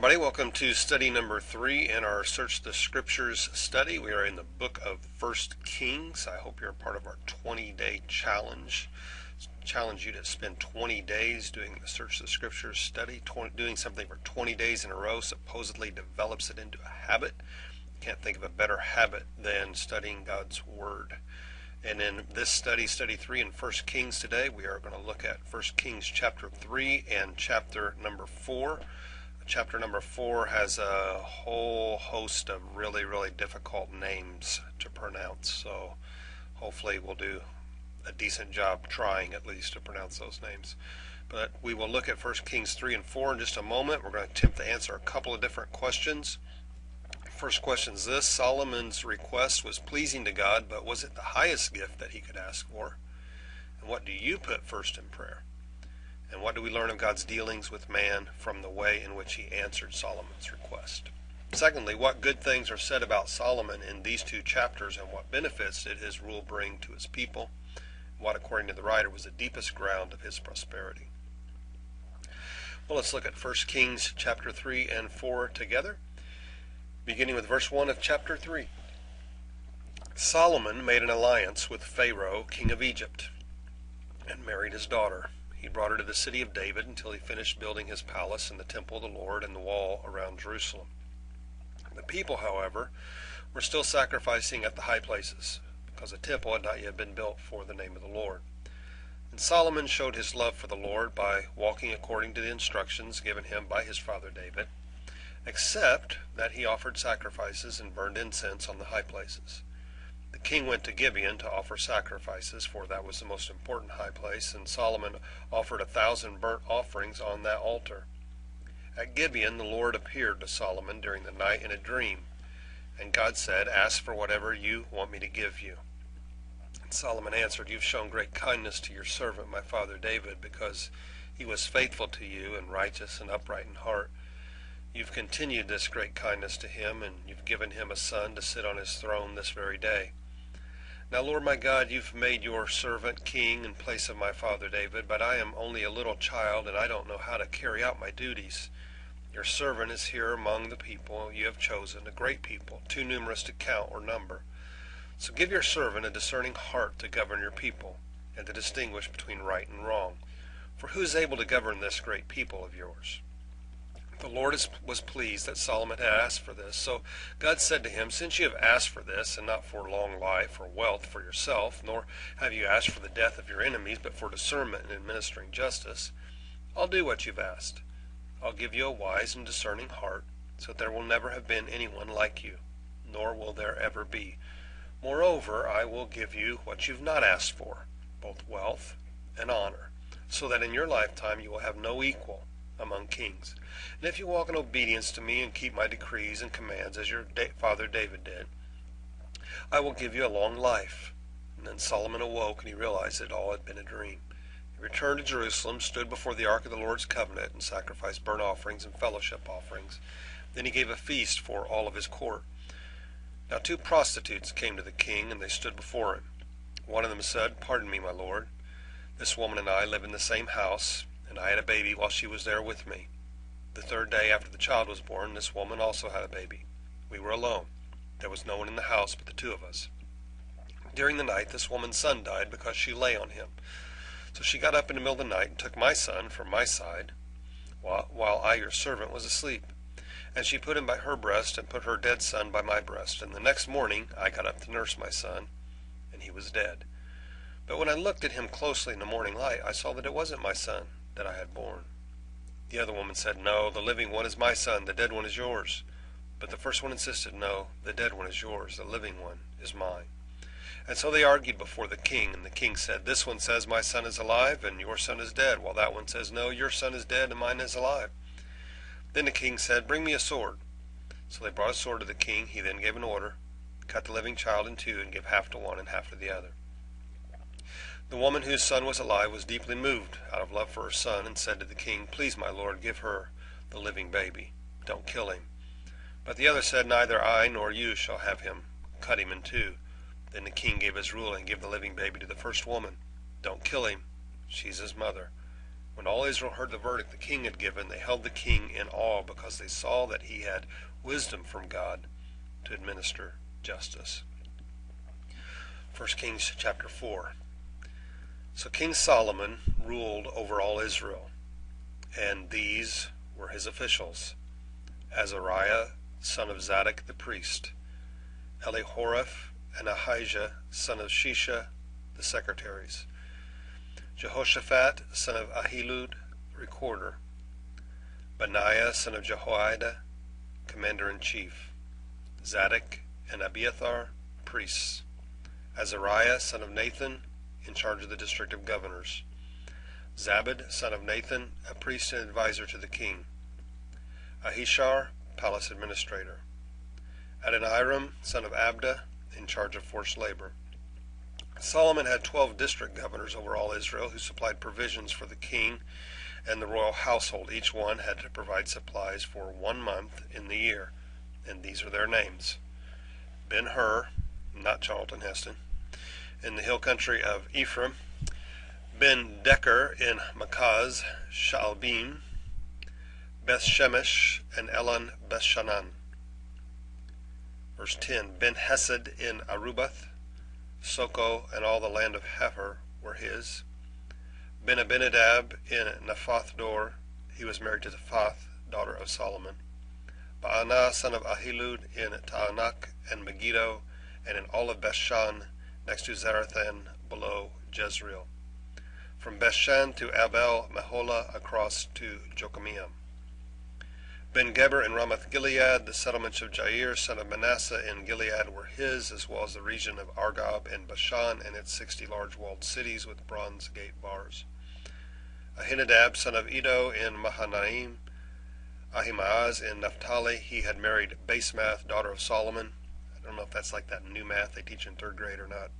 everybody. Welcome to study number 3 in our Search the Scriptures study. We are in the book of 1 Kings. I hope you're a part of our 20-day challenge. Challenge you to spend 20 days doing the Search the Scriptures study. Doing something for 20 days in a row supposedly develops it into a habit. Can't think of a better habit than studying God's Word. And in this study 3 in 1 Kings today, we are going to look at 1 Kings chapter 3 and chapter number 4. Chapter number 4 has a whole host of really difficult names to pronounce, so hopefully we'll do a decent job trying at least to pronounce those names. But we will look at 1 Kings 3 and 4 in just a moment. We're going to attempt to answer a couple of different questions. First question is this: Solomon's request was pleasing to God, but was it the highest gift that he could ask for? And what do you put first in prayer? And what do we learn of God's dealings with man from the way in which he answered Solomon's request? Secondly, what good things are said about Solomon in these two chapters, and what benefits did his rule bring to his people? What, according to the writer, was the deepest ground of his prosperity? Well, let's look at 1 Kings chapter 3 and 4 together, beginning with verse 1 of chapter 3. Solomon made an alliance with Pharaoh, king of Egypt, and married his daughter. He brought her to the city of David until he finished building his palace and the temple of the Lord and the wall around Jerusalem. The people, however, were still sacrificing at the high places, because the temple had not yet been built for the name of the Lord. And Solomon showed his love for the Lord by walking according to the instructions given him by his father David, except that he offered sacrifices and burned incense on the high places. The king went to Gibeon to offer sacrifices, for that was the most important high place, and Solomon offered 1,000 burnt offerings on that altar. At Gibeon the Lord appeared to Solomon during the night in a dream, and God said, "Ask for whatever you want me to give you." And Solomon answered, "You've shown great kindness to your servant, my father David, because he was faithful to you and righteous and upright in heart. You've continued this great kindness to him, and you've given him a son to sit on his throne this very day. Now, Lord my God, you've made your servant king in place of my father David, but I am only a little child, and I don't know how to carry out my duties. Your servant is here among the people you have chosen, a great people, too numerous to count or number. So give your servant a discerning heart to govern your people, and to distinguish between right and wrong. For who is able to govern this great people of yours?" The Lord was pleased that Solomon had asked for this. So God said to him, "Since you have asked for this, and not for long life or wealth for yourself, nor have you asked for the death of your enemies, but for discernment in administering justice, I'll do what you've asked. I'll give you a wise and discerning heart, so that there will never have been anyone like you, nor will there ever be. Moreover, I will give you what you've not asked for, both wealth and honor, so that in your lifetime you will have no equal among kings. And if you walk in obedience to me and keep my decrees and commands as your father David did, I will give you a long life." And then Solomon awoke, and he realized that all had been a dream. He returned to Jerusalem, stood before the ark of the Lord's covenant, and sacrificed burnt offerings and fellowship offerings. Then he gave a feast for all of his court. Now 2 prostitutes came to the king, and they stood before him. One of them said, "Pardon me, my lord. This woman and I live in the same house, and I had a baby while she was there with me. The 3rd day after the child was born, this woman also had a baby. We were alone. There was no one in the house but the 2 of us. During the night, this woman's son died because she lay on him. So she got up in the middle of the night and took my son from my side, while I, your servant, was asleep. And she put him by her breast and put her dead son by my breast. And the next morning I got up to nurse my son, and he was dead. But when I looked at him closely in the morning light, I saw that it wasn't my son that I had born." The other woman said, "No, the living one is my son, the dead one is yours." But the first one insisted, "No, the dead one is yours, the living one is mine." And so they argued before the king, and the king said, "This one says my son is alive, and your son is dead, while that one says, no, your son is dead, and mine is alive." Then the king said, "Bring me a sword." So they brought a sword to the king. He then gave an order, "Cut the living child in 2, and give half to one and half to the other." The woman whose son was alive was deeply moved out of love for her son, and said to the king, "Please, my lord, give her the living baby. Don't kill him." But the other said, "Neither I nor you shall have him. Cut him in 2. Then the king gave his ruling, "Give the living baby to the first woman. Don't kill him. She's his mother. When all Israel heard the verdict the king had given, they held the king in awe because they saw that he had wisdom from God to administer justice. 1 Kings chapter 4. So King Solomon ruled over all Israel, and these were his officials: Azariah, son of Zadok the priest; Elihoreph and Ahijah, son of Shisha, the secretaries; Jehoshaphat, son of Ahilud, recorder; Benaiah, son of Jehoiada, commander-in-chief; Zadok and Abiathar, priests; Azariah, son of Nathan, in charge of the district of governors; Zabad, son of Nathan, a priest and advisor to the king; Ahishar, palace administrator; Adoniram, son of Abda, in charge of forced labor. Solomon had 12 district governors over all Israel who supplied provisions for the king and the royal household. Each one had to provide supplies for 1 month in the year, and these are their names: Ben-Hur, not Charlton Heston, in the hill country of Ephraim; Ben-Decker in Makaz, Shaalbim, Beth-Shemesh, and Elon Bethshanan. Verse 10, Ben-Hesed in Arubath; Soko and all the land of Hefer were his; Ben-Abinadab in Naphath-Dor, he was married to Taphath, daughter of Solomon; Baanah, son of Ahilud, in Taanach and Megiddo, and in all of Bethshan, next to Zarathan, below Jezreel; from Bethshan to Abel Meholah, across to Jokameam; Ben-Geber in Ramoth-Gilead; the settlements of Jair, son of Manasseh, in Gilead were his, as well as the region of Argob in Bashan and its 60 large walled cities with bronze gate bars; Ahinadab, son of Edo, in Mahanaim; Ahimaaz in Naphtali, he had married Basemath, daughter of Solomon. I don't know if that's like that new math they teach in 3rd grade or not.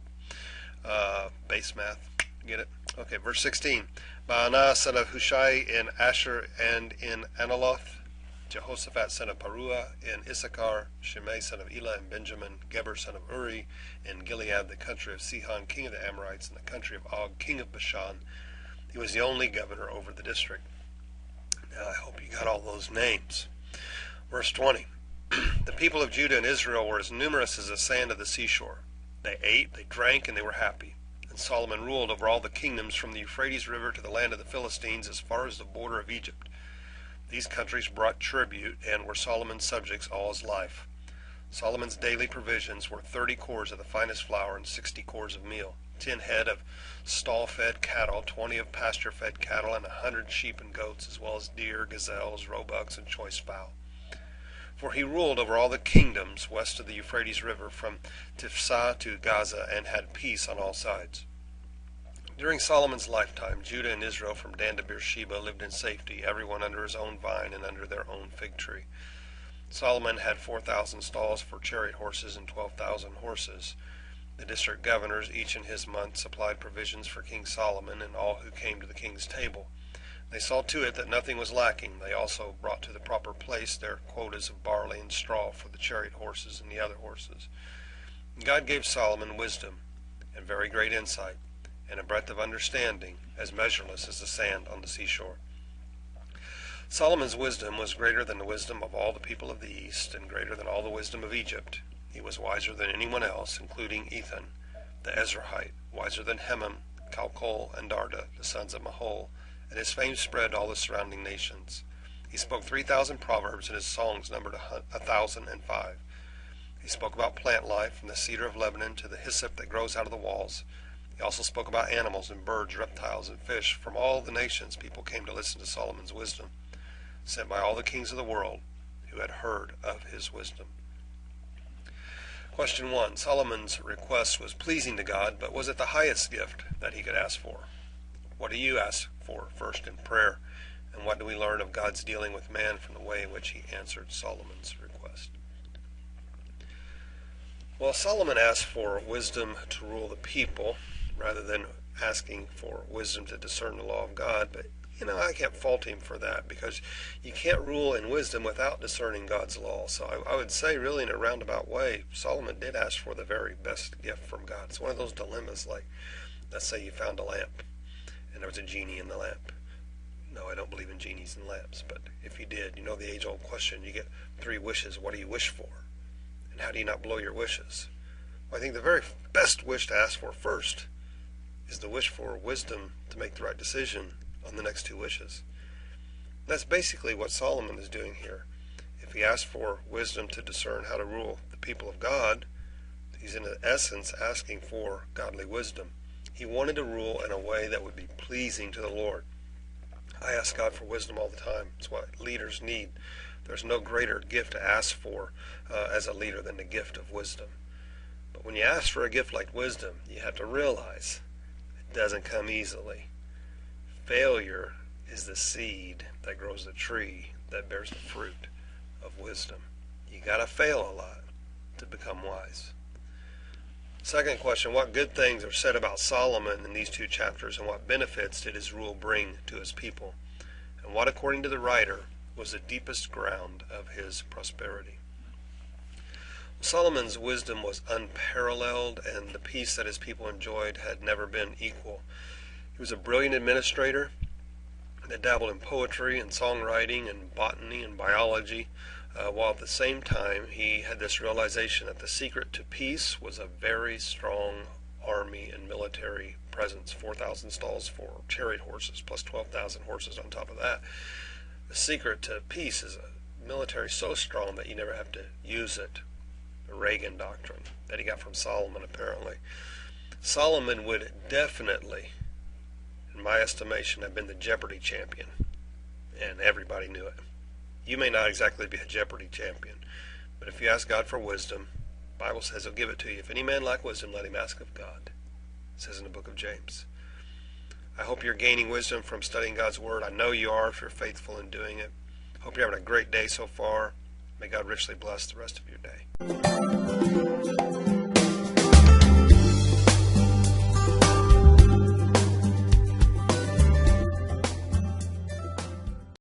Basemath, get it? Okay, verse 16, Baanah, son of Hushai, in Asher and in Analoth; Jehoshaphat, son of Paruah, in Issachar; Shimei, son of Elah, in Benjamin; Geber, son of Uri, in Gilead, the country of Sihon, king of the Amorites, in the country of Og, king of Bashan. He was the only governor over the district. Now, I hope you got all those names. Verse 20, the people of Judah and Israel were as numerous as the sand of the seashore. They ate, they drank, and they were happy. And Solomon ruled over all the kingdoms from the Euphrates River to the land of the Philistines, as far as the border of Egypt. These countries brought tribute and were Solomon's subjects all his life. Solomon's daily provisions were 30 cors of the finest flour and 60 cors of meal, 10 head of stall-fed cattle, 20 of pasture-fed cattle, and 100 sheep and goats, as well as deer, gazelles, roebucks, and choice fowl. For he ruled over all the kingdoms west of the Euphrates River, from Tifsah to Gaza, and had peace on all sides. During Solomon's lifetime, Judah and Israel from Dan to Beersheba lived in safety, everyone under his own vine and under their own fig tree. Solomon had 4,000 stalls for chariot horses and 12,000 horses. The district governors, each in his month, supplied provisions for King Solomon and all who came to the king's table. They saw to it that nothing was lacking. They also brought to the proper place their quotas of barley and straw for the chariot horses and the other horses. God gave Solomon wisdom and very great insight, and a breadth of understanding as measureless as the sand on the seashore. Solomon's wisdom was greater than the wisdom of all the people of the East, and greater than all the wisdom of Egypt. He was wiser than anyone else, including Ethan, the Ezrahite, wiser than Hemam, Calcol, and Darda, the sons of Mahol, and his fame spread to all the surrounding nations. He spoke 3,000 proverbs, and his songs numbered 1,005. He spoke about plant life, from the cedar of Lebanon to the hyssop that grows out of the walls. He also spoke about animals and birds, reptiles and fish. From all the nations people came to listen to Solomon's wisdom, sent by all the kings of the world who had heard of his wisdom. Question 1. Solomon's request was pleasing to God, but was it the highest gift that he could ask for? What do you ask for first in prayer? And what do we learn of God's dealing with man from the way in which he answered Solomon's request? Well, Solomon asked for wisdom to rule the people, rather than asking for wisdom to discern the law of God. But, I can't fault him for that, because you can't rule in wisdom without discerning God's law. So I would say, really, in a roundabout way, Solomon did ask for the very best gift from God. It's one of those dilemmas, like, let's say you found a lamp, and there was a genie in the lamp. No, I don't believe in genies and lamps, but if you did, you know the age-old question, you get 3 wishes, what do you wish for? And how do you not blow your wishes? Well, I think the very best wish to ask for first is the wish for wisdom to make the right decision on the next 2 wishes. That's basically what Solomon is doing here. If he asked for wisdom to discern how to rule the people of God, he's in essence asking for godly wisdom. He wanted to rule in a way that would be pleasing to the Lord. I ask God for wisdom all the time. It's what leaders need. There's no greater gift to ask for as a leader than the gift of wisdom. But when you ask for a gift like wisdom, you have to realize it doesn't come easily. Failure is the seed that grows the tree that bears the fruit of wisdom. You got to fail a lot to become wise. Second question, what good things are said about Solomon in these 2 chapters, and what benefits did his rule bring to his people? And what, according to the writer, was the deepest ground of his prosperity? Solomon's wisdom was unparalleled, and the peace that his people enjoyed had never been equal. He was a brilliant administrator that dabbled in poetry and songwriting and botany and biology, while at the same time he had this realization that the secret to peace was a very strong army and military presence, 4,000 stalls for chariot horses, plus 12,000 horses on top of that. The secret to peace is a military so strong that you never have to use it. The Reagan doctrine that he got from Solomon, apparently. Solomon would definitely, in my estimation, have been the Jeopardy champion, and everybody knew it. You may not exactly be a Jeopardy champion, but if you ask God for wisdom, the Bible says he'll give it to you. If any man lack wisdom, let him ask of God. It says in the book of James. I hope you're gaining wisdom from studying God's Word. I know you are if you're faithful in doing it. Hope you're having a great day so far. May God richly bless the rest of your day.